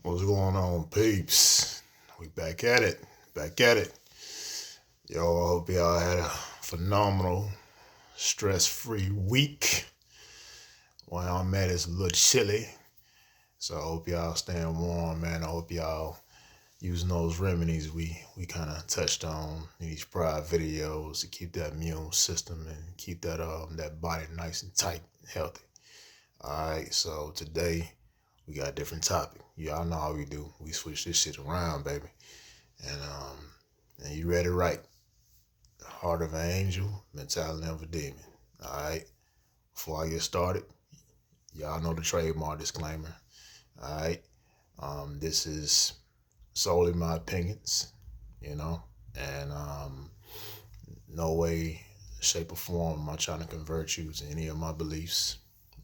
What's going on, peeps? We back at it. Back at it. Yo, I hope y'all had a phenomenal, stress-free week. Where I'm at is a little chilly. So I hope y'all staying warm, man. I hope y'all using those remedies we kind of touched on in these prior videos to keep that immune system and keep that body nice and tight and healthy. Alright, so today we got a different topic. Y'all know how we do. We switch this shit around, baby. And you read it right. Heart of an angel, mentality of a demon. Alright. Before I get started, y'all know the trademark disclaimer. Alright. This is solely my opinions, and no way, shape, or form am I trying to convert you to any of my beliefs,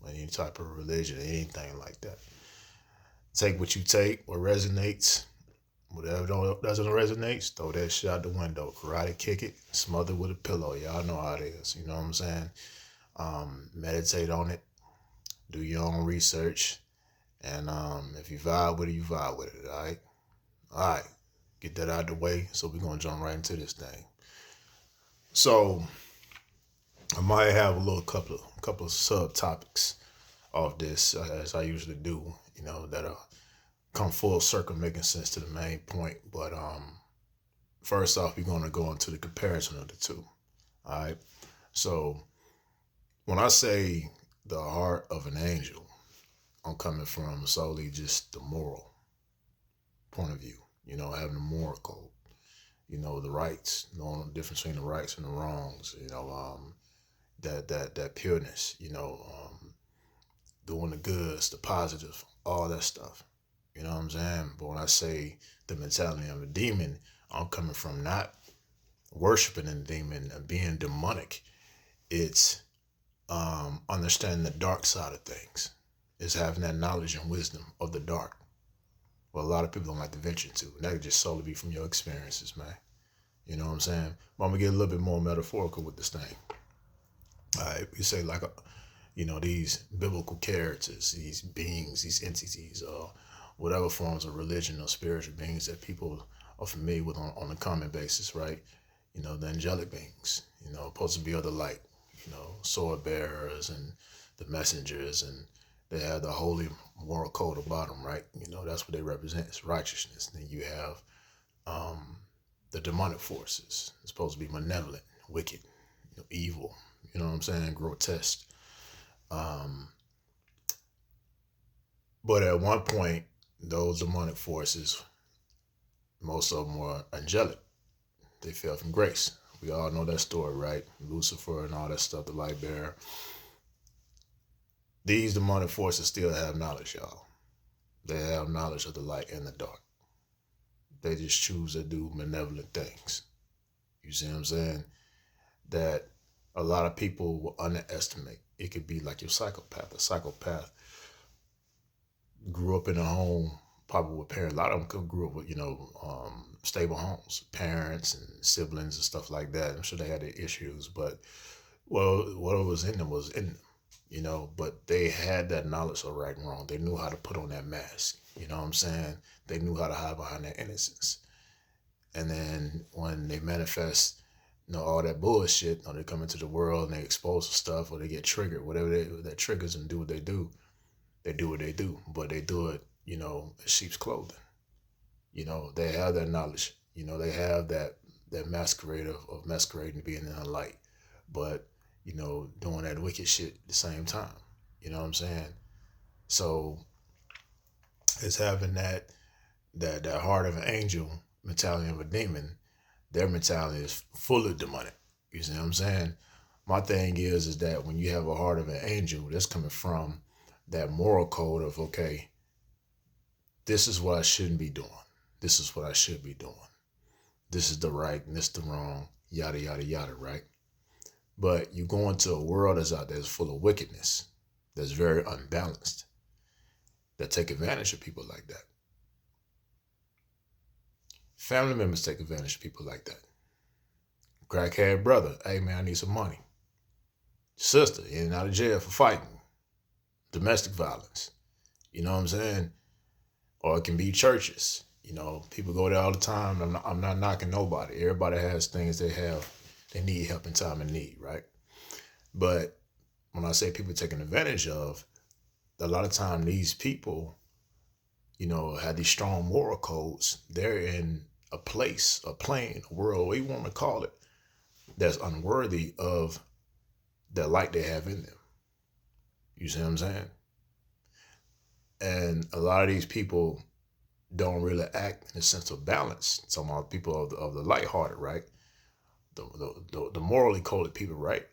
any type of religion, anything like that. Take what you take, what resonates. Whatever doesn't resonate, throw that shit out the window. Karate kick it, smother it with a pillow. Y'all know how it is. You know what I'm saying? Meditate on it. Do your own research. And if you vibe with it, you vibe with it. All right? All right. Get that out of the way. So we're going to jump right into this thing. So I might have a little couple of subtopics of this, as I usually do, that come full circle, making sense to the main point. But first off, we're going to go into the comparison of the two. All right. So when I say the heart of an angel, I'm coming from solely just the moral point of view, having a moral code, the rights, knowing the difference between the rights and the wrongs, that pureness, doing the goods, the positive, all that stuff. You know what I'm saying? But when I say the mentality of a demon, I'm coming from not worshiping a demon and being demonic. It's understanding the dark side of things. It's having that knowledge and wisdom of the dark. Well, a lot of people don't like to venture into. And that could just solely be from your experiences, man. You know what I'm saying? But I'm going to get a little bit more metaphorical with this thing. All right, you say these biblical characters, these beings, these entities, whatever forms of religion or spiritual beings that people are familiar with on a common basis, right? The angelic beings, supposed to be of the light, sword bearers and the messengers, and they have the holy moral code about them, right? That's what they represent, is righteousness. And then you have the demonic forces. It's supposed to be malevolent, wicked, evil, you know what I'm saying, grotesque. But at one point, those demonic forces, most of them were angelic. They fell from grace. We all know that story, right? Lucifer and all that stuff, the light bearer. These demonic forces still have knowledge, y'all. They have knowledge of the light and the dark. They just choose to do malevolent things. You see what I'm saying? That a lot of people will underestimate. It could be like your psychopath. A psychopath grew up in a home, probably with parents. A lot of them grew up with, stable homes, parents and siblings and stuff like that. I'm sure they had their issues, but what was in them was in them, but they had that knowledge of right and wrong. They knew how to put on that mask. You know what I'm saying? They knew how to hide behind their innocence. And then when they manifest, all that bullshit, they come into the world and they expose stuff, or they get triggered, whatever that triggers them, do what they do. They do what they do, but they do it, as sheep's clothing. They have that knowledge. They have that masquerade of masquerading, being in the light, but doing that wicked shit at the same time. You know what I'm saying? So it's having that heart of an angel, mentality of a demon. Their mentality is fully demonic. You see what I'm saying? My thing is that when you have a heart of an angel, that's coming from that moral code of, okay, this is what I shouldn't be doing. This is what I should be doing. This is the right and this is the wrong, yada, yada, yada, right? But you go into a world that's out there that's full of wickedness, that's very unbalanced, that take advantage of people like that. Family members take advantage of people like that. Crackhead brother, hey man, I need some money. Sister in and out of jail for fighting. Domestic violence. You know what I'm saying? or it can be churches. People go there all the time. I'm not knocking nobody. Everybody has things they need help in time of need, right? But when I say people taking advantage of, a lot of time these people, have these strong moral codes. They're in a place, a plane, a world, what you want to call it, that's unworthy of the light they have in them. You see what I'm saying? And a lot of these people don't really act in a sense of balance. Some of people of the lighthearted, right? The morally coded people, right?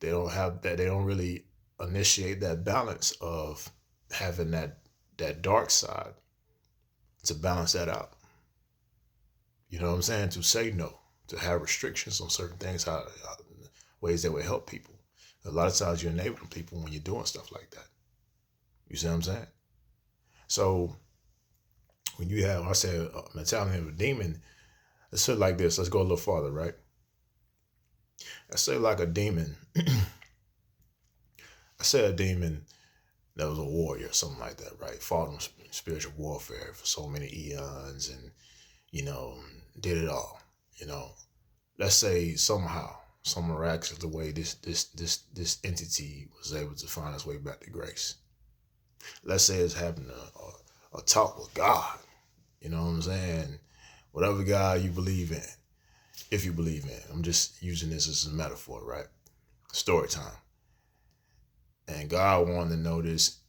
They don't have that. They don't really initiate that balance of having that dark side to balance that out. You know what I'm saying? To say no, to have restrictions on certain things, how ways that would help people. A lot of times you're enabling people when you're doing stuff like that. You see what I'm saying? So when you have, I said, mentality of a demon, let's say it like this. Let's go a little farther, right? Let's say like a demon. I say a demon that was a warrior, something like that, right? Fought in spiritual warfare for so many eons and, did it all, Let's say somehow, some miraculous way this entity was able to find its way back to grace. Let's say it's having a talk with God. You know what I'm saying? Whatever God you believe in, if you believe in. I'm just using this as a metaphor, right? Story time. And God wanted to know this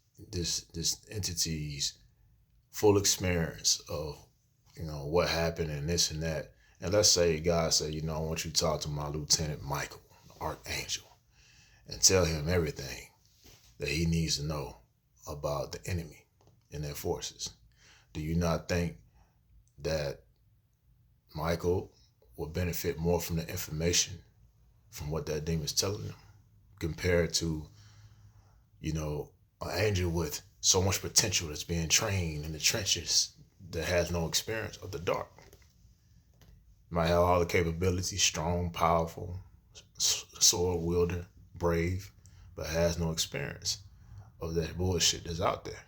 entity's full experience of, what happened and this and that. And let's say God said, I want you to talk to my Lieutenant Michael, the Archangel, and tell him everything that he needs to know about the enemy and their forces. Do you not think that Michael will benefit more from the information from what that demon is telling him compared to, an angel with so much potential that's being trained in the trenches that has no experience of the dark? Might have all the capabilities, strong, powerful, sword wielder, brave, but has no experience of that bullshit that's out there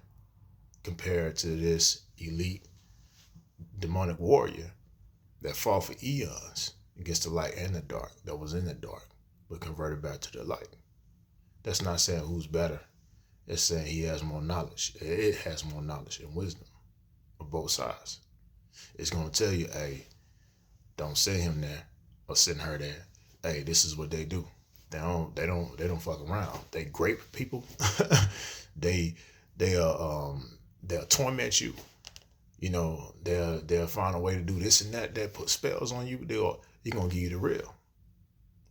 compared to this elite demonic warrior that fought for eons against the light and the dark, that was in the dark, but converted back to the light. That's not saying who's better. It's saying he has more knowledge. It has more knowledge and wisdom of both sides. It's going to tell you, hey, don't send him there or send her there. Hey, this is what they do. They don't fuck around. They grape people. they'll torment you. They'll find a way to do this and that. They'll put spells on you. He's gonna give you the real.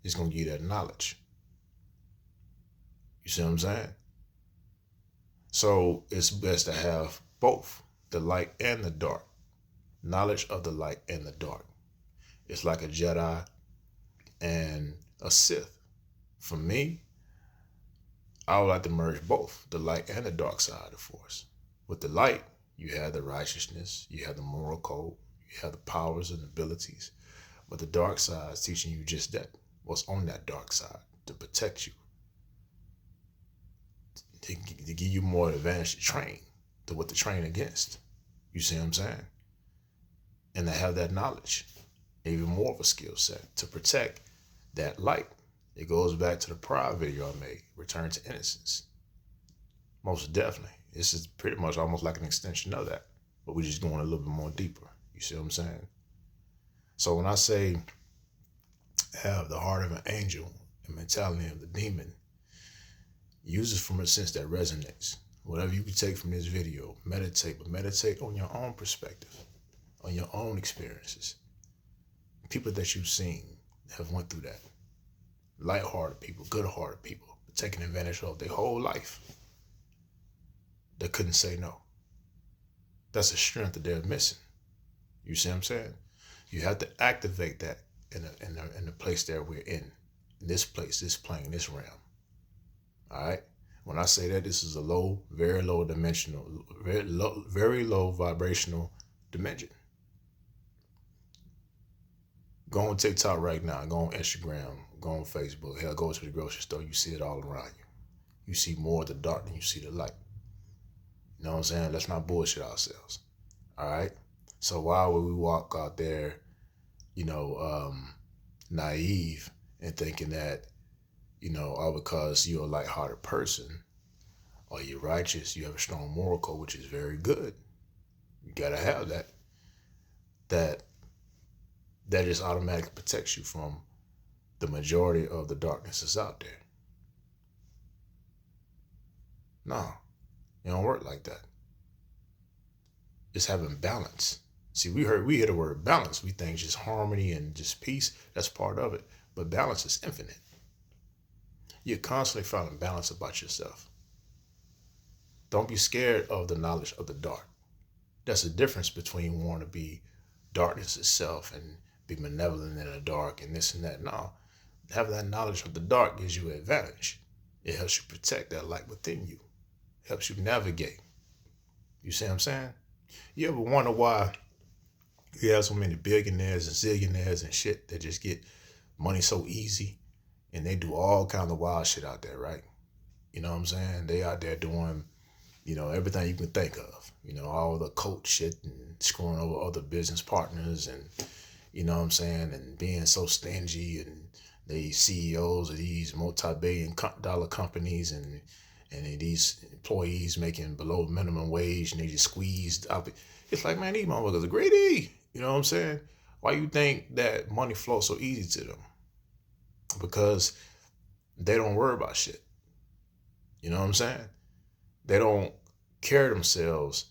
He's gonna give you that knowledge. You see what I'm saying? So it's best to have both the light and the dark. Knowledge of the light and the dark. It's like a Jedi and a Sith. For me, I would like to merge both, the light and the dark side of the Force. With the light, you have the righteousness, you have the moral code, you have the powers and abilities. But the dark side is teaching you just that, what's on that dark side, to protect you, to give you more advantage to train, to what to train against. You see what I'm saying? And to have that knowledge, even more of a skill set to protect that light. It goes back to the prior video I made, Return to Innocence. Most definitely. This is pretty much almost like an extension of that, but we're just going a little bit more deeper. You see what I'm saying? So when I say have the heart of an angel and mentality of the demon, use it from a sense that resonates. Whatever you can take from this video, meditate, but meditate on your own perspective, on your own experiences. People that you've seen have went through that. Light-hearted people, good-hearted people, taking advantage of their whole life. They couldn't say no. That's a strength that they're missing. You see what I'm saying? You have to activate that in the place that we're in this place, this plane, this realm. All right? When I say that, this is a low, very low dimensional, very low vibrational dimension. Go on TikTok right now. Go on Instagram. Go on Facebook. Hell, go to the grocery store. You see it all around you. You see more of the dark than you see the light. You know what I'm saying? Let's not bullshit ourselves. All right. So why would we walk out there, naive and thinking that, all because you're a lighthearted person or you're righteous, you have a strong moral code, which is very good. You gotta have that. That that just automatically protects you from the majority of the darkness that's out there. No, it don't work like that. It's having balance. See, we hear the word balance. We think just harmony and just peace. That's part of it. But balance is infinite. You're constantly finding balance about yourself. Don't be scared of the knowledge of the dark. That's the difference between wanting to be darkness itself and be malevolent in the dark and this and that. No, having that knowledge of the dark gives you an advantage. It helps you protect that light within you. It helps you navigate. You see what I'm saying? You ever wonder why you have so many billionaires and zillionaires and shit that just get money so easy and they do all kind of wild shit out there, right? You know what I'm saying? They out there doing, everything you can think of. All the cult shit and screwing over other business partners and, and being so stingy and they CEOs of these multi-billion dollar companies and these employees making below minimum wage and they just squeezed up. It's like, man, these motherfuckers are greedy. You know what I'm saying? Why you think that money flows so easy to them? Because they don't worry about shit. You know what I'm saying? They don't carry themselves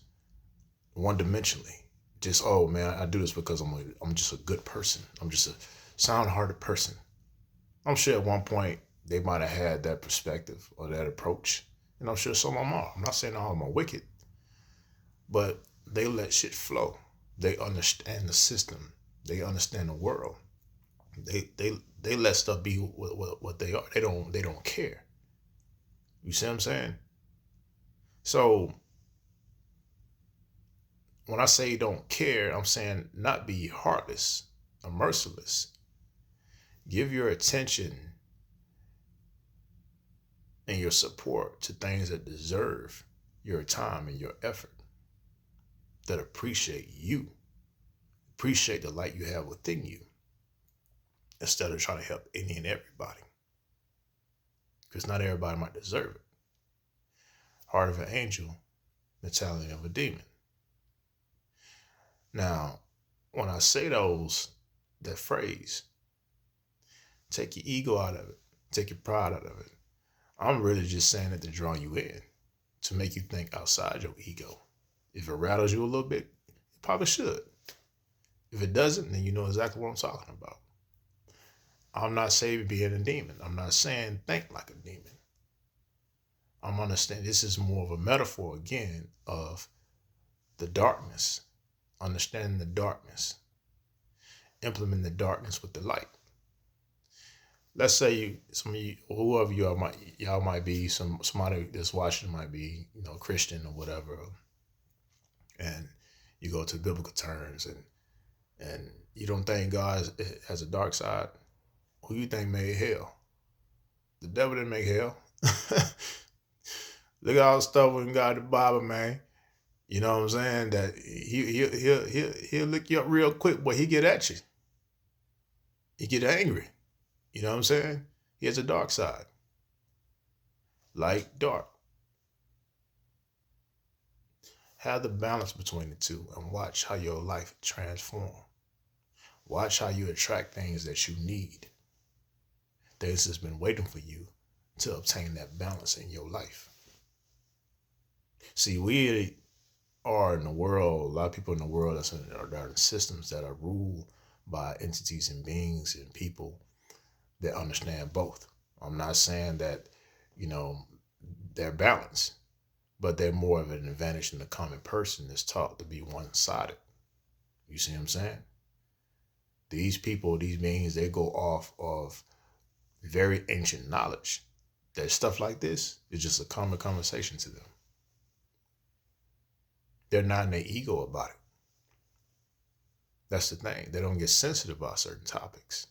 one-dimensionally. Just, oh man, I do this because I'm just a good person. I'm just a sound-hearted person. I'm sure at one point they might have had that perspective or that approach. And I'm sure some of them are. I'm not saying all of them are wicked, but they let shit flow. They understand the system. They understand the world. They let stuff be what they are. They don't care. You see what I'm saying? So when I say don't care, I'm saying not be heartless or merciless. Give your attention and your support to things that deserve your time and your effort, that appreciate you, appreciate the light you have within you, instead of trying to help any and everybody. Because not everybody might deserve it. Heart of an angel, mentality of a demon. Now, when I say that phrase, take your ego out of it, take your pride out of it. I'm really just saying it to draw you in, to make you think outside your ego. If it rattles you a little bit, it probably should. If it doesn't, then you know exactly what I'm talking about. I'm not saying being a demon. I'm not saying think like a demon. I'm understanding this is more of a metaphor again of the darkness, understanding the darkness, implementing the darkness with the light. Let's say some of you, whoever y'all might be, somebody that's watching might be, Christian or whatever, and you go to biblical terms and you don't think God has a dark side. Who you think made hell? The devil didn't make hell. Look at all the stuff when God the Bible, man. You know what I'm saying? That he'll lick you up real quick, but he get at you. He get angry. You know what I'm saying? He has a dark side. Light, dark. Have the balance between the two and watch how your life transform. Watch how you attract things that you need. Things that's been waiting for you to obtain that balance in your life. See, we are in the world, a lot of people in the world are in systems that are ruled by entities and beings and people that understand both. I'm not saying that, they're balanced, but they're more of an advantage than the common person that's taught to be one-sided. You see what I'm saying? These people, these beings, they go off of very ancient knowledge. That stuff like this is just a common conversation to them. They're not in their ego about it. That's the thing. They don't get sensitive about certain topics.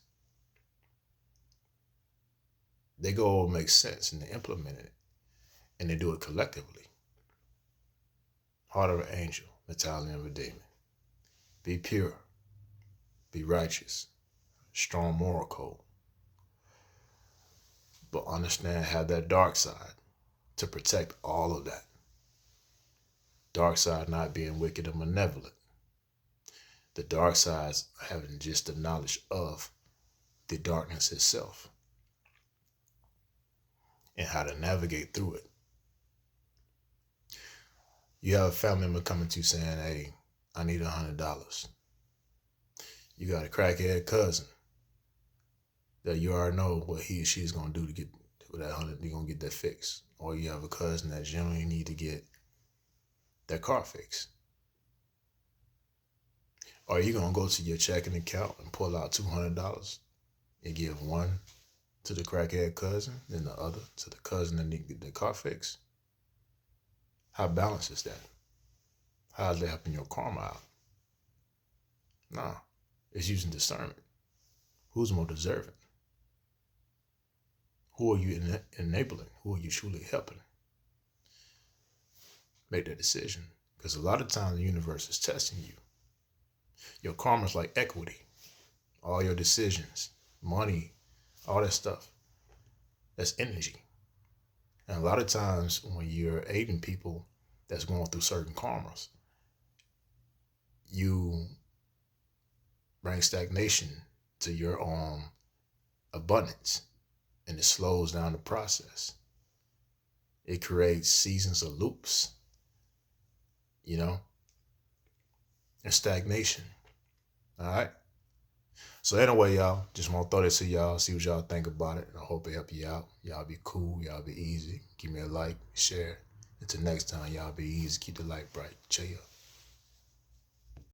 They go and make sense and they implement it. And they do it collectively. Heart of an angel, mentality of a demon. Be pure. Be righteous. Strong moral code. But understand, have that dark side to protect all of that. Dark side not being wicked or malevolent. The dark side having just the knowledge of the darkness itself and how to navigate through it. You have a family member coming to you saying, hey, I need $100. You got a crackhead cousin that you already know what he or she is going to do to get that 100, you're going to get that fixed. Or you have a cousin that generally need to get that car fixed. Or you're going to go to your checking account and pull out $200 and give one to the crackhead cousin and the other to the cousin that need to get the car fixed. How balanced is that? How is that helping your karma out? Nah, it's using discernment. Who's more deserving? Who are you enabling? Who are you truly helping? Make that decision. Because a lot of times the universe is testing you. Your karma is like equity. All your decisions, money, all that stuff, that's energy. And a lot of times when you're aiding people that's going through certain karmas, you bring stagnation to your own abundance, and it slows down the process. It creates seasons of loops, and stagnation. All right. So anyway, y'all, just want to throw this to y'all, see what y'all think about it. And I hope it help you out. Y'all be cool. Y'all be easy. Give me a like, share. Until next time, y'all be easy. Keep the light bright. Chill.